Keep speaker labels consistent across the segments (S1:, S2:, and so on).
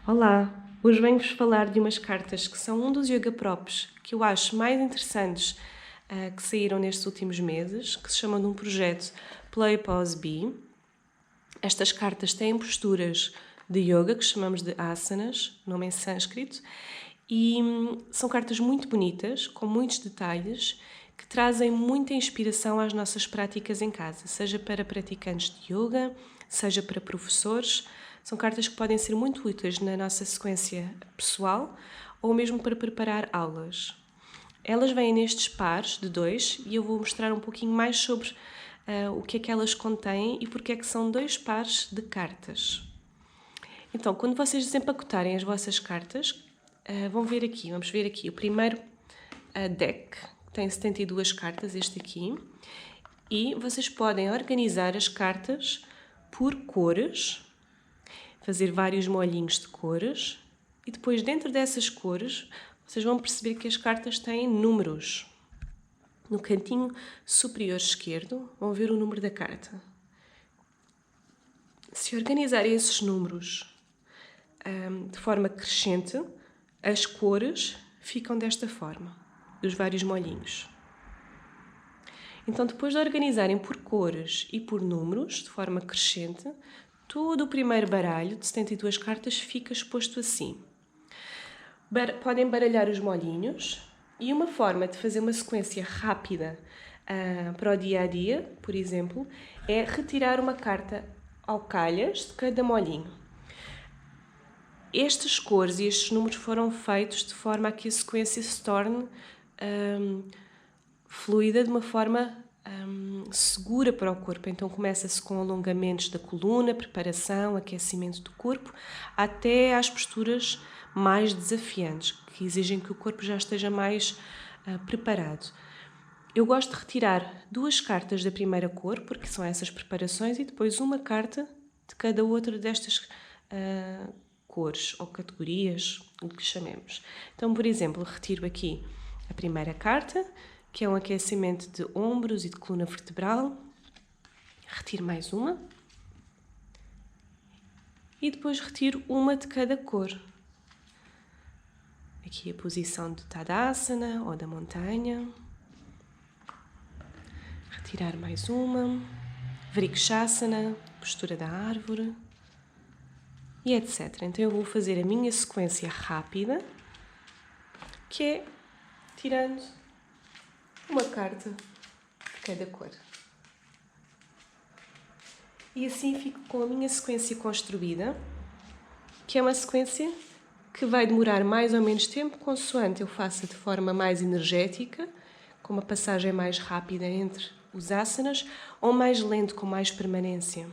S1: Olá! Hoje venho-vos falar de umas cartas que são um dos yoga props que eu acho mais interessantes que saíram nestes últimos meses, que se chamam de um projeto Play Pause Be. Estas cartas têm posturas de yoga que chamamos de asanas, nome em sânscrito, e são cartas muito bonitas, com muitos detalhes, que trazem muita inspiração às nossas práticas em casa, seja para praticantes de yoga, seja para professores. São cartas que podem ser muito úteis na nossa sequência pessoal ou mesmo para preparar aulas. Elas vêm nestes pares de 2 e eu vou mostrar um pouquinho mais sobre o que é que elas contêm e porque é que são 2 pares de cartas. Então, quando vocês desempacotarem as vossas cartas, vamos ver aqui o primeiro deck, que tem 72 cartas, este aqui, e vocês podem organizar as cartas por cores, fazer vários molhinhos de cores, e depois dentro dessas cores vocês vão perceber que as cartas têm números. No cantinho superior esquerdo vão ver o número da carta. Se organizarem esses números de forma crescente, as cores ficam desta forma, dos vários molhinhos. Então, depois de organizarem por cores e por números, de forma crescente, todo o primeiro baralho de 72 cartas fica exposto assim. Podem baralhar os molhinhos e uma forma de fazer uma sequência rápida para o dia a dia, por exemplo, é retirar uma carta ao calhas de cada molhinho. Estas cores e estes números foram feitos de forma a que a sequência se torne fluida de uma forma segura para o corpo. Então começa-se com alongamentos da coluna, preparação, aquecimento do corpo, até às posturas mais desafiantes, que exigem que o corpo já esteja mais preparado. Eu gosto de retirar 2 cartas da primeira cor, porque são essas preparações, e depois uma carta de cada outra destas cores ou categorias, o que chamemos. Então, por exemplo, retiro aqui a primeira carta, que é um aquecimento de ombros e de coluna vertebral. Retiro mais uma. E depois retiro uma de cada cor. Aqui a posição de Tadasana ou da montanha. Retirar mais uma. Vrikshasana, postura da árvore. E etc. Então eu vou fazer a minha sequência rápida, que é tirando uma carta de cada cor. E assim fico com a minha sequência construída, que é uma sequência que vai demorar mais ou menos tempo, consoante eu faça de forma mais energética, com uma passagem mais rápida entre os asanas, ou mais lento, com mais permanência.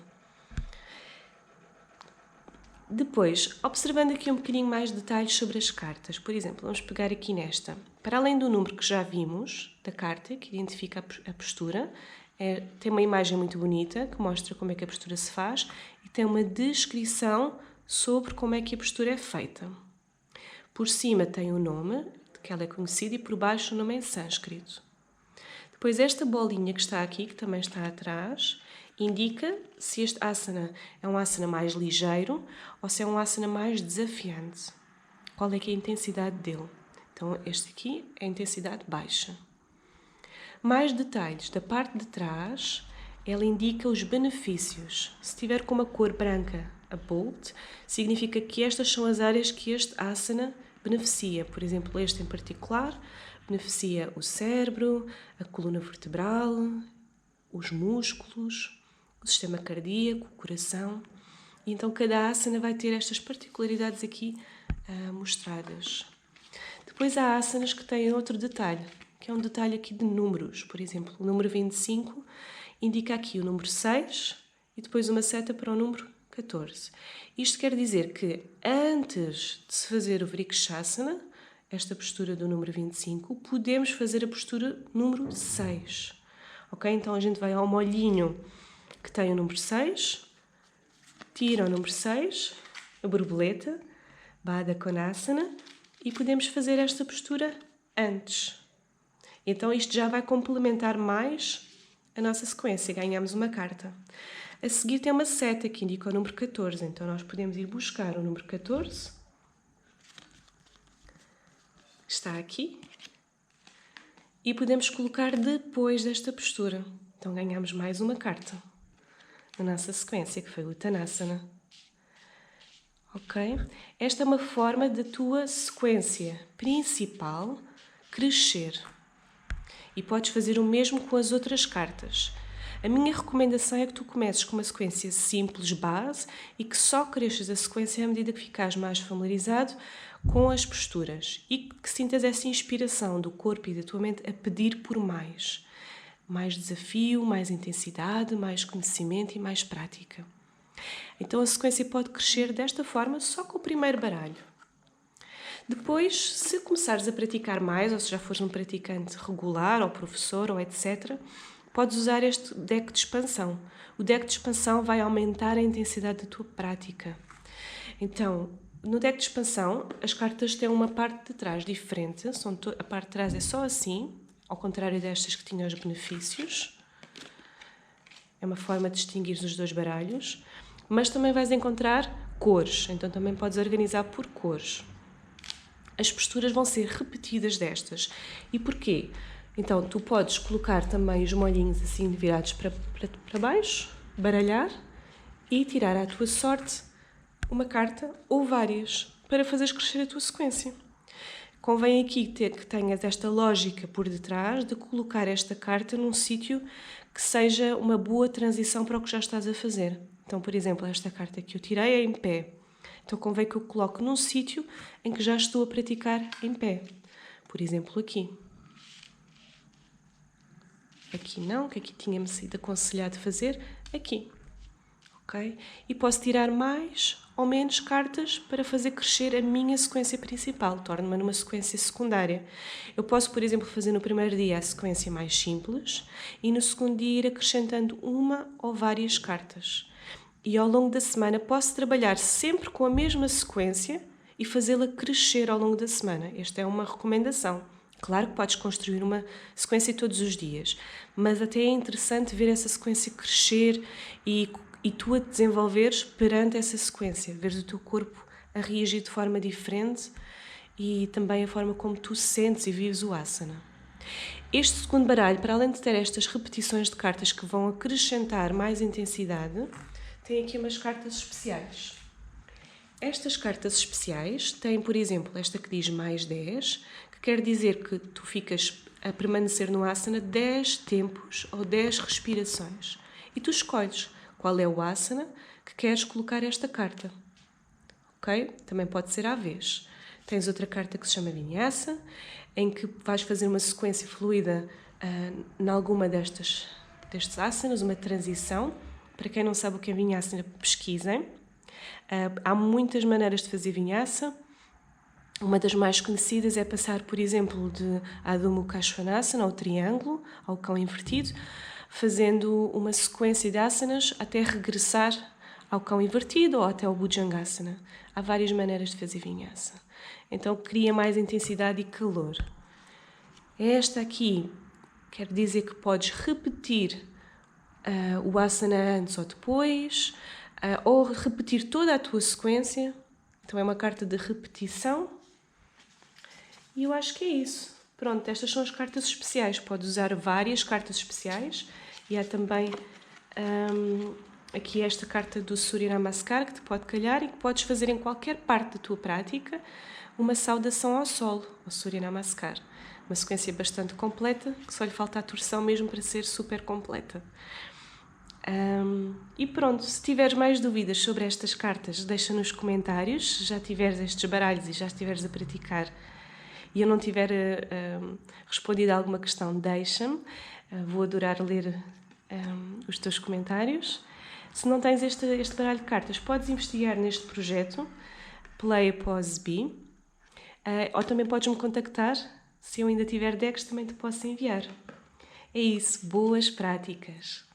S1: Depois, observando aqui um bocadinho mais detalhes sobre as cartas, por exemplo, vamos pegar aqui nesta. Para além do número que já vimos da carta, que identifica a postura, tem uma imagem muito bonita que mostra como é que a postura se faz e tem uma descrição sobre como é que a postura é feita. Por cima tem o nome, de que ela é conhecida, e por baixo o nome em sânscrito. Depois esta bolinha que está aqui, que também está atrás, indica se este asana é um asana mais ligeiro ou se é um asana mais desafiante. Qual é que é a intensidade dele? Então, este aqui é a intensidade baixa. Mais detalhes. Da parte de trás, ela indica os benefícios. Se tiver com uma cor branca, a bold, significa que estas são as áreas que este asana beneficia. Por exemplo, este em particular beneficia o cérebro, a coluna vertebral, os músculos, o sistema cardíaco, o coração. E então cada asana vai ter estas particularidades aqui mostradas. Depois há asanas que têm outro detalhe, que é um detalhe aqui de números. Por exemplo, o número 25 indica aqui o número 6 e depois uma seta para o número 14. Isto quer dizer que antes de se fazer o Vrikshasana, esta postura do número 25, podemos fazer a postura número 6. Ok? Então a gente vai ao molhinho que tem o número 6, tira o número 6, a borboleta, Baddha Konasana, e podemos fazer esta postura antes. Então isto já vai complementar mais a nossa sequência, ganhamos uma carta. A seguir tem uma seta que indica o número 14, então nós podemos ir buscar o número 14 está aqui. E podemos colocar depois desta postura. Então ganhamos mais uma carta na nossa sequência, que foi o Uttanasana. Ok? Esta é uma forma da tua sequência principal crescer. E podes fazer o mesmo com as outras cartas. A minha recomendação é que tu comeces com uma sequência simples, base, e que só cresças a sequência à medida que ficares mais familiarizado com as posturas e que sintas essa inspiração do corpo e da tua mente a pedir por mais. Mais desafio, mais intensidade, mais conhecimento e mais prática. Então a sequência pode crescer desta forma só com o primeiro baralho. Depois, se começares a praticar mais, ou se já fores um praticante regular, ou professor, ou etc., podes usar este deck de expansão. O deck de expansão vai aumentar a intensidade da tua prática. Então, no deck de expansão, as cartas têm uma parte de trás diferente. A parte de trás é só assim, ao contrário destas que tinham os benefícios. É uma forma de distinguir os dois baralhos. Mas também vais encontrar cores, então também podes organizar por cores. As posturas vão ser repetidas destas. E porquê? Então, tu podes colocar também os molhinhos assim virados para baixo, baralhar e tirar à tua sorte uma carta ou várias para fazeres crescer a tua sequência. Convém aqui que tenhas esta lógica por detrás de colocar esta carta num sítio que seja uma boa transição para o que já estás a fazer. Então, por exemplo, esta carta que eu tirei é em pé. Então, convém que eu coloque num sítio em que já estou a praticar em pé. Por exemplo, aqui. Aqui não, que aqui tinha-me sido aconselhado fazer. Aqui. Ok? E posso tirar mais ou menos cartas para fazer crescer a minha sequência principal. Torno-me numa sequência secundária. Eu posso, por exemplo, fazer no primeiro dia a sequência mais simples e no segundo dia ir acrescentando uma ou várias cartas. E ao longo da semana posso trabalhar sempre com a mesma sequência e fazê-la crescer ao longo da semana. Esta é uma recomendação. Claro que podes construir uma sequência todos os dias, mas até é interessante ver essa sequência crescer e tu a desenvolveres perante essa sequência. Veres o teu corpo a reagir de forma diferente e também a forma como tu sentes e vives o asana. Este segundo baralho, para além de ter estas repetições de cartas que vão acrescentar mais intensidade, tem aqui umas cartas especiais. Estas cartas especiais têm, por exemplo, esta que diz mais 10, que quer dizer que tu ficas a permanecer no asana 10 tempos ou 10 respirações. E tu escolhes qual é o asana que queres colocar esta carta. Ok? Também pode ser à vez. Tens outra carta que se chama Vinyasa, em que vais fazer uma sequência fluida em alguma destes asanas, uma transição. Para quem não sabe o que é Vinyasa, pesquisem. Há muitas maneiras de fazer Vinyasa. Uma das mais conhecidas é passar, por exemplo, de Adho Mukha Svanasana, ao triângulo, ao cão invertido, fazendo uma sequência de asanas até regressar ao cão invertido ou até ao Bhujangasana. Há várias maneiras de fazer Vinyasa. Então, cria mais intensidade e calor. Esta aqui quer dizer que podes repetir o asana antes ou depois, ou repetir toda a tua sequência. Então, é uma carta de repetição. E eu acho que é isso. Pronto, estas são as cartas especiais. Podes usar várias cartas especiais. E há também aqui esta carta do Surya Namaskar que te pode calhar e que podes fazer em qualquer parte da tua prática uma saudação ao Sol, ao Surya Namaskar. Uma sequência bastante completa, que só lhe falta a torção mesmo para ser super completa. E pronto, se tiveres mais dúvidas sobre estas cartas, deixa nos comentários. Se já tiveres estes baralhos e já estiveres a praticar e eu não tiver respondido a alguma questão, deixa-me. Vou adorar ler os teus comentários. Se não tens este baralho de cartas, podes investigar neste projeto, Play Pause Be, ou também podes-me contactar. Se eu ainda tiver decks, também te posso enviar. É isso, boas práticas!